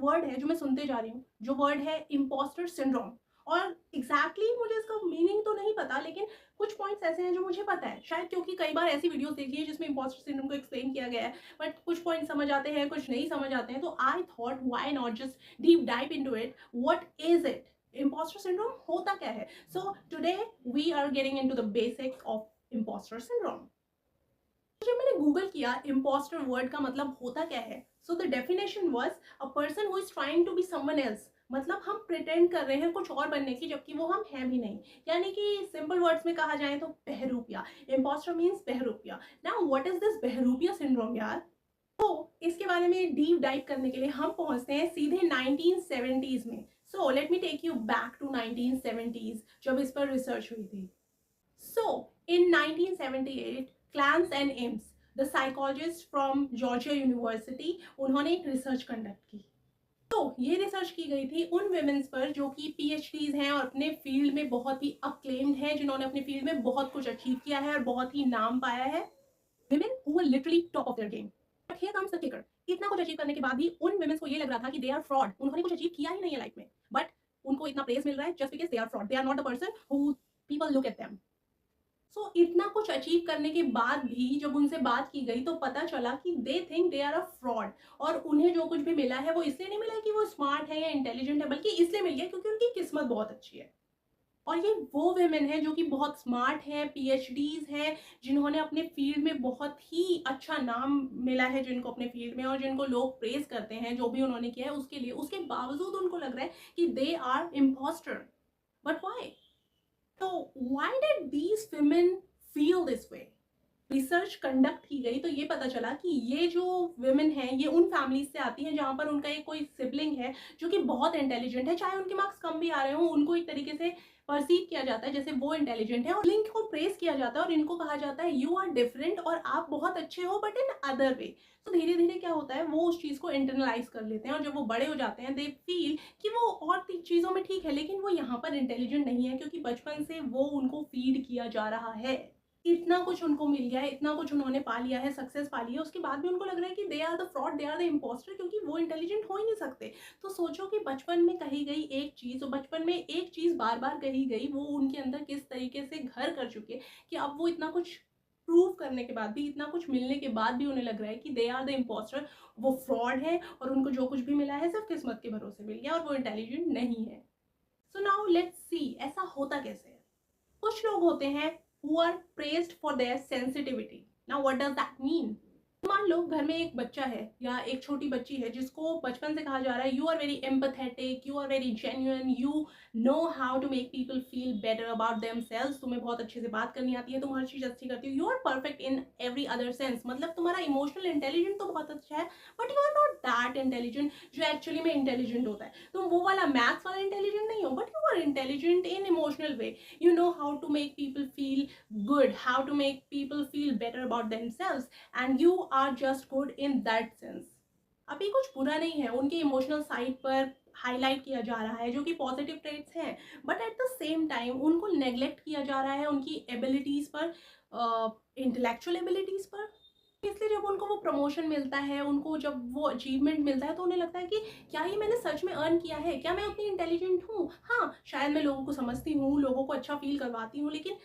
Word है जो मैं सुनते जा रही हूँ, जो वर्ड है इम्पोस्टर सिंड्रोम। और मुझे इसका मीनिंग तो नहीं पता, लेकिन कुछ पॉइंट्स ऐसे हैं जो मुझे पता है, शायद क्योंकि कई बार ऐसी वीडियोस देखी है जिसमें इम्पोस्टर सिंड्रोम को एक्सप्लेन किया गया है, बट कुछ पॉइंट समझ आते हैं, कुछ नहीं समझ आते हैं। तो I thought why not just deep dive into it, what is it, impostor syndrome होता क्या है। So today we are getting into the basics of impostor syndrome. जब मैंने गूगल किया इम्पोस्टर वर्ड का मतलब होता क्या है, so the definition was a person who is trying to be someone else. मतलब हम प्रिटेंड कर रहे हैं कुछ और बनने की, जबकि वो हम हैं भी नहीं। यानी कि सिंपल वर्ड्स में कहा जाए तो बहरूपिया, इम्पोस्टर मीन्स बहरूपिया। नाउ व्हाट इज दिस बहरूपिया सिंड्रोम यार। तो इसके बारे में डीप डाइव करने के लिए हम पहुंचते हैं सीधे 1970s में। So let me take you back to 1970s, जब इस पर रिसर्च हुई थी। So, in 1978, Clance and Ames, the psychologist from Georgia University, उन्होंने एक रिसर्च कंडक्ट की। तो ये रिसर्च की गई थी उन विमेंस पर जो कि PhDs हैं और अपने फील्ड में बहुत ही अक्लेम्ड हैं, जिन्होंने अपने फील्ड में बहुत कुछ अचीव किया है और बहुत ही नाम पाया है। Women who were literally top of their game. But here comes the kicker, इतना कुछ अचीव करने के बाद भी उन विमेंस को ये लग रहा था कि दे आर फ्रॉड, उन्होंने कुछ अचीव किया ही नहीं है लाइफ में, बट उनको इतना प्रेज मिल रहा है just because they are fraud, they are not the person who people look at them. So इतना कुछ अचीव करने के बाद भी जब उनसे बात की गई तो पता चला कि they think they are a fraud, और उन्हें जो कुछ भी मिला है वो इसलिए नहीं मिला है कि वो स्मार्ट है या इंटेलिजेंट है, बल्कि इसलिए मिल गया क्योंकि उनकी किस्मत बहुत अच्छी है। और ये वो वेमेन है जो कि बहुत स्मार्ट हैं, PhDs हैं, जिन्होंने अपने फील्ड में बहुत ही अच्छा नाम मिला है जिनको अपने फील्ड में, और जिनको लोग प्रेज करते हैं जो भी उन्होंने किया है उसके लिए। उसके बावजूद उनको लग रहा है कि they are impostor. But why? तो why did these women feel this way? Research conduct की गई तो ये पता चला कि ये जो women हैं ये उन फैमिलीज से आती हैं जहाँ पर उनका एक कोई सिबलिंग है जो कि बहुत इंटेलिजेंट है, चाहे उनके मार्क्स कम भी आ रहे हो, उनको एक तरीके से परसीव किया जाता है जैसे वो इंटेलिजेंट है, और लिंक को प्रेस किया जाता है और इनको कहा जाता है यू आर डिफरेंट और आप बहुत अच्छे हो बट इन अदर वे। तो धीरे धीरे क्या होता है, वो उस चीज को इंटरनलाइज कर लेते हैं, और जब वो बड़े हो जाते हैं दे फील कि वो और चीजों में ठीक है लेकिन वो यहाँ पर इंटेलिजेंट नहीं है, क्योंकि बचपन से वो उनको फीड किया जा रहा है। इतना कुछ उनको मिल गया है, इतना कुछ उन्होंने पा लिया है, सक्सेस पा ली है, उसके बाद भी उनको लग रहा है कि they are the fraud, they are the impostor, क्योंकि वो इंटेलिजेंट हो ही नहीं सकते। तो सोचो कि बचपन में कही गई एक चीज, और बचपन में एक चीज बार बार कही गई, वो उनके अंदर किस तरीके से घर कर चुके कि अब वो इतना कुछ प्रूव करने के बाद भी, इतना कुछ मिलने के बाद भी उन्हें लग रहा है कि दे आर द इम्पोस्टर, वो फ्रॉड है, और उनको जो कुछ भी मिला है सिर्फ किस्मत के भरोसे मिल गया और वो इंटेलिजेंट नहीं है। सो नाउ लेट्स सी ऐसा होता कैसे है। कुछ लोग होते हैं who are praised for their sensitivity. Now what does that mean? मान लो घर में एक बच्चा है या एक छोटी बच्ची है जिसको बचपन से कहा जा रहा है you are very empathetic, you are very genuine, you know how to make people feel better about themselves, तुम्हें बहुत अच्छे से बात करनी आती है, तुम हर चीज अच्छी करती हो, you are perfect in every other sense, मतलब तुम्हारा इमोशनल इंटेलिजेंट तो बहुत अच्छा है, but you are not that intelligent जो एक्चुअली में इंटेलिजेंट होता है। तुम वो वाला मैथ्स वाला इंटेलिजेंट नहीं हो, but you are intelligent in emotional way, you know how to make people feel good, how to make people feel better about themselves, and you are just good in that sense. अभी कुछ बुरा नहीं है, उनके emotional side पर highlight किया जा रहा है जो कि पॉजिटिव ट्रेट्स हैं, but at the same time उनको नेग्लेक्ट किया जा रहा है उनकी एबिलिटीज पर, इंटेलेक्चुअल एबिलिटीज पर। इसलिए जब उनको वो प्रमोशन मिलता है, उनको जब वो अचीवमेंट मिलता है, तो उन्हें लगता है कि क्या ये मैंने सच में अर्न किया है, क्या मैं उतनी इंटेलिजेंट हूँ, हाँ शायद मैं लोगों को समझती हूँ, लोगों को अच्छा फील करवाती हूँ, लेकिन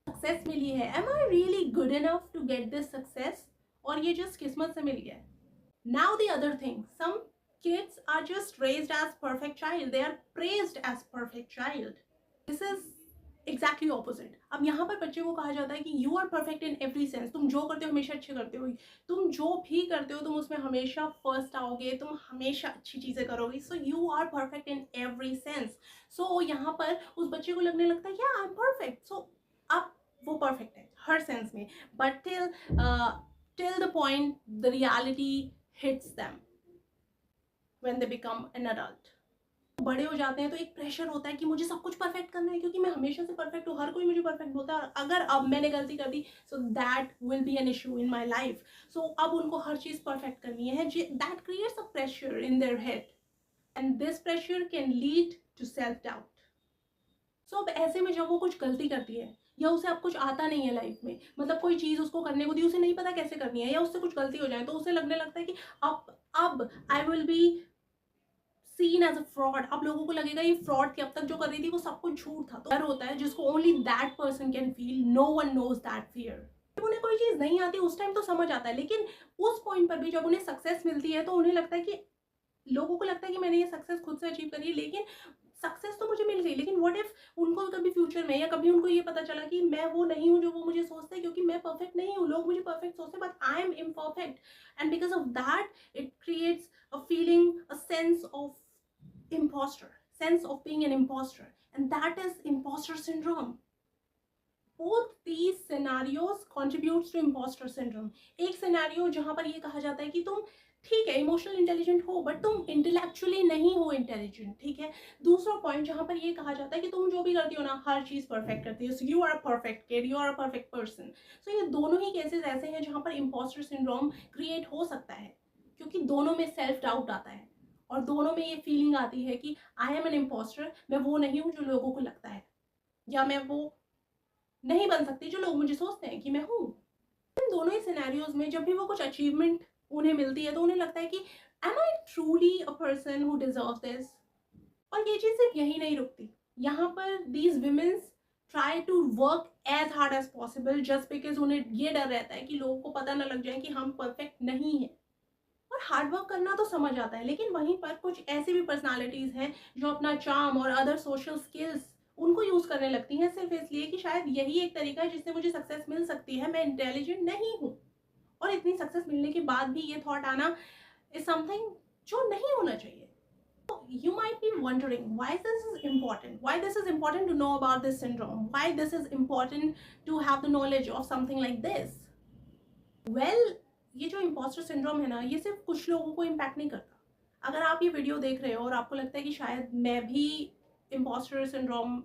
सक्सेस मिली है, am I really good enough to get this success, और ये जस्ट किस्मत से मिल गया है। Now the other thing, some kids are just raised as perfect child, they are praised as perfect child. This is exactly opposite. अब यहाँ पर बच्चे को कहा जाता है कि you are perfect in every sense, तुम जो करते हो हमेशा अच्छे करते हो, तुम जो भी करते हो तुम उसमें हमेशा फर्स्ट आओगे, तुम हमेशा अच्छी चीज़ें करोगे, so you are perfect in every sense. So यहाँ पर उस बच्चे को लगने लगता है या आई एम परफेक्ट, सो अब वो परफेक्ट है हर सेंस में, but till the point the reality hits them when they become an adult. बड़े हो जाते हैं तो एक प्रेशर होता है कि मुझे सब कुछ परफेक्ट करना है, क्योंकि मैं हमेशा से परफेक्ट हूँ, हर कोई मुझे परफेक्ट होता है, और अगर अब मैंने गलती कर दी so that will be an issue in my life. So अब उनको हर चीज़ परफेक्ट करनी है, that creates a pressure in their head, and this pressure can lead to self doubt. So अब ऐसे में जब वो कुछ गलती करती है या उसे अब कुछ आता नहीं है लाइफ में, मतलब कोई चीज़ उसको करने को दी, उसे नहीं पता कैसे करनी है, या उससे कुछ गलती हो जाए तो उसे लगने लगता है कि अब I will be seen as a fraud, आप लोगों को लगेगा ये फ्रॉड थी, अब तक जो कर रही थी वो सब कुछ झूठ था। तो डर होता है जिसको only that person can feel, no one knows that fear. जब उन्हें कोई चीज़ नहीं आती उस टाइम तो समझ आता है, लेकिन उस पॉइंट पर भी जब उन्हें सक्सेस मिलती है तो उन्हें लगता है कि, लोगों को लगता है कि मैंने ये सक्सेस खुद से अचीव करी है, लेकिन सक्सेस तो मुझे मिल गई, लेकिन व्हाट इफ उनको कभी फ्यूचर में या कभी उनको ये पता चला कि मैं वो नहीं हूँ जो वो मुझे सोचते हैं, क्योंकि मैं परफेक्ट नहीं हूँ, लोग मुझे परफेक्ट सोचते हैं but I am imperfect, and because of that it creates a feeling, a sense of imposter, sense of being an imposter, and that is imposter syndrome. Both these scenarios contributes to imposter syndrome. एक scenario जहां पर ये कहा जाता है कि तुम ठीक है इमोशनल इंटेलिजेंट हो बट तुम इंटेलेक्चुअली नहीं हो इंटेलिजेंट, ठीक है। दूसरा पॉइंट जहां पर ये कहा जाता है कि तुम जो भी करती हो ना हर चीज परफेक्ट करती हो, you are a perfect kid, you are a perfect person. So ये दोनों ही केसेस ऐसे हैं जहां पर इम्पोस्टर सिंड्रोम क्रिएट हो सकता है, क्योंकि दोनों में सेल्फ डाउट आता है और दोनों में ये फीलिंग आती है कि आई एम एन इम्पोस्टर, मैं वो नहीं हूँ जो लोगों को लगता है, या मैं वो नहीं बन सकती जो लोग मुझे सोचते हैं कि मैं हूँ। इन दोनों ही सिनेरियोज में जब भी वो कुछ अचीवमेंट उन्हें मिलती है तो उन्हें लगता है कि am I truly a person who deserve this. और ये चीज़ सिर्फ यही नहीं रुकती, यहाँ पर these womens try to work as hard as possible just because उन्हें ये डर रहता है कि लोगों को पता ना लग जाए कि हम परफेक्ट नहीं हैं। और हार्ड वर्क करना तो समझ आता है, लेकिन वहीं पर कुछ ऐसी भी पर्सनालिटीज़ हैं जो अपना चार्म और अदर सोशल स्किल्स उनको यूज़ करने लगती हैं सिर्फ इसलिए कि शायद यही एक तरीका है जिससे मुझे सक्सेस मिल सकती है, मैं इंटेलिजेंट नहीं हूँ। और इतनी सक्सेस मिलने के बाद भी ये थॉट आना इज समथिंग जो नहीं होना चाहिए। You might be wondering why this is important, why this is important to know about this syndrome, why this is important to have the knowledge of something like this. Well, ये जो impostor syndrome है ना, ये सिर्फ कुछ लोगों को impact नहीं करता। अगर आप ये वीडियो देख रहे हो और आपको लगता है कि शायद मैं भी इम्पोस्टर सिंड्रोम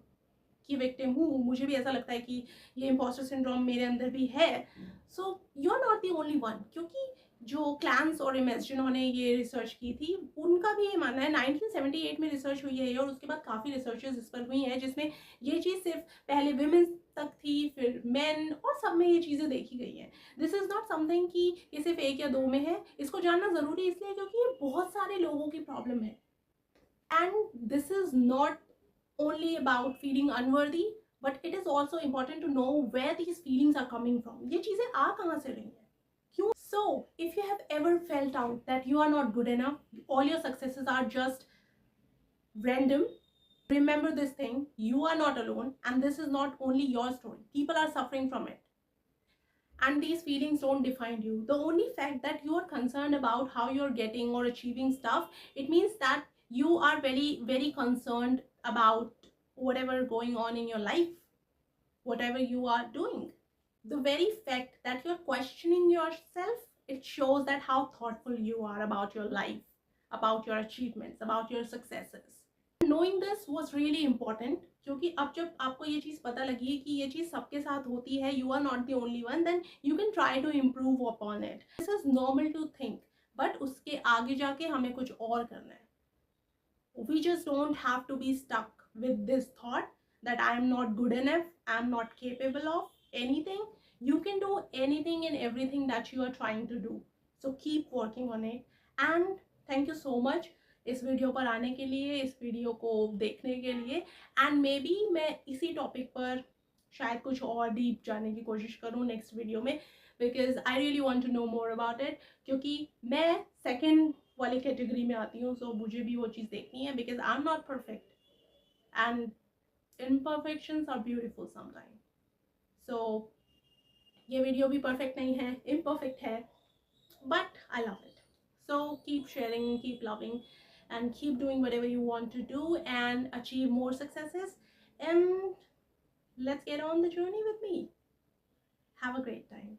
की विक्टिम हूँ, मुझे भी ऐसा लगता है कि ये इम्पोस्टर सिंड्रोम मेरे अंदर भी है, so you are not the only one. क्योंकि जो क्लैंस और इमेज जिन्होंने ये रिसर्च की थी उनका भी ये मानना है, 1978 में रिसर्च हुई है और उसके बाद काफ़ी रिसर्चेस इस पर हुई हैं जिसमें ये चीज़ सिर्फ पहले विमेंस तक थी, फिर मेन, और सब में ये चीज़ें देखी गई हैं। दिस इज़ नॉट समथिंग कि ये सिर्फ एक या दो में है, इसको जानना ज़रूरी इसलिए क्योंकि ये बहुत सारे लोगों की प्रॉब्लम है। And this is not only about feeling unworthy, but it is also important to know where these feelings are coming from. ये चीजें आ कहाँ से रही हैं, क्यों? So if you have ever felt out that you are not good enough, all your successes are just random, remember this thing: you are not alone, and this is not only your story. People are suffering from it, and these feelings don't define you. The only fact that you are concerned about how you're getting or achieving stuff, it means that you are very, very concerned about whatever going on in your life, whatever you are doing. The very fact that you're questioning yourself, it shows that how thoughtful you are about your life, about your achievements, about your successes. Knowing this was really important, क्योंकि अब जब आपको ये चीज़ पता लगी कि ये चीज़ सबके साथ होती है, you are not the only one, then you can try to improve upon it. This is normal to think, but उसके आगे जाके हमें कुछ और करना है. We just don't have to be stuck with this thought that I am not good enough, I am not capable of anything. You can do anything and everything that you are trying to do. So keep working on it. And thank you so much इस video पर आने के लिए, इस video को देखने के लिए। एंड मे बी मैं इसी टॉपिक पर शायद कुछ और डीप जाने की कोशिश करूँ नेक्स्ट वीडियो में, because I really want to know more about it, क्योंकि मैं सेकेंड वाली कैटेगरी में आती हूँ, सो मुझे भी वो चीज़ देखनी है, because I am not perfect and imperfections are beautiful sometime. So ये वीडियो भी परफेक्ट नहीं है, इम्परफेक्ट है, but I love it. So keep sharing, keep loving, and keep doing whatever you want to do and achieve more successes. And let's get on the journey with me. Have a great time.